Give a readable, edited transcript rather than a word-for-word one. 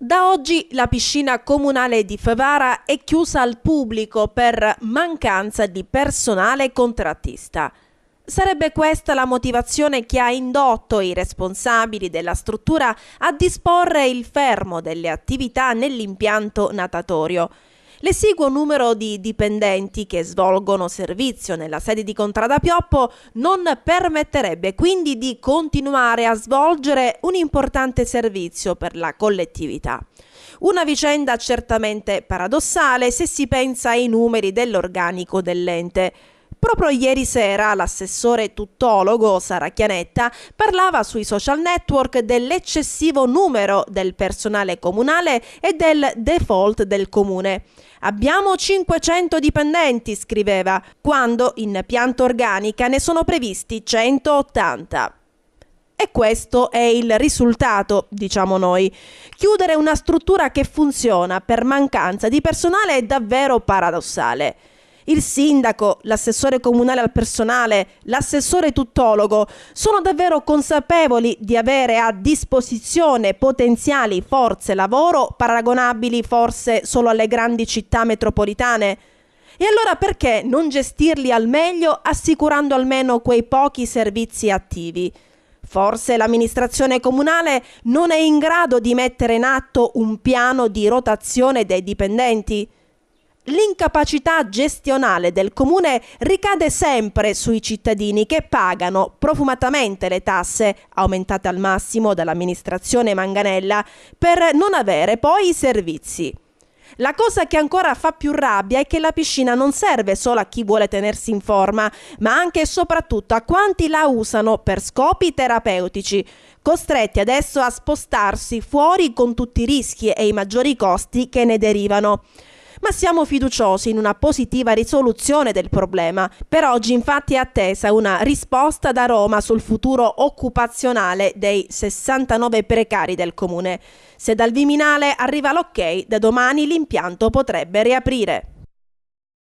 Da oggi la piscina comunale di Favara è chiusa al pubblico per mancanza di personale contrattista. Sarebbe questa la motivazione che ha indotto i responsabili della struttura a disporre il fermo delle attività nell'impianto natatorio. L'esiguo numero di dipendenti che svolgono servizio nella sede di Contrada Pioppo non permetterebbe quindi di continuare a svolgere un importante servizio per la collettività. Una vicenda certamente paradossale se si pensa ai numeri dell'organico dell'ente. Proprio ieri sera l'assessore tuttologo Sara Chianetta parlava sui social network dell'eccessivo numero del personale comunale e del default del comune. Abbiamo 500 dipendenti, scriveva, quando in pianta organica ne sono previsti 180. E questo è il risultato, diciamo noi. Chiudere una struttura che funziona per mancanza di personale è davvero paradossale. Il sindaco, l'assessore comunale al personale, l'assessore tuttologo sono davvero consapevoli di avere a disposizione potenziali forze lavoro paragonabili forse solo alle grandi città metropolitane? E allora perché non gestirli al meglio assicurando almeno quei pochi servizi attivi? Forse l'amministrazione comunale non è in grado di mettere in atto un piano di rotazione dei dipendenti? L'incapacità gestionale del comune ricade sempre sui cittadini che pagano profumatamente le tasse, aumentate al massimo dall'amministrazione Manganella, per non avere poi i servizi. La cosa che ancora fa più rabbia è che la piscina non serve solo a chi vuole tenersi in forma, ma anche e soprattutto a quanti la usano per scopi terapeutici, costretti adesso a spostarsi fuori con tutti i rischi e i maggiori costi che ne derivano. Ma siamo fiduciosi in una positiva risoluzione del problema. Per oggi infatti è attesa una risposta da Roma sul futuro occupazionale dei 69 precari del comune. Se dal Viminale arriva l'ok, da domani l'impianto potrebbe riaprire.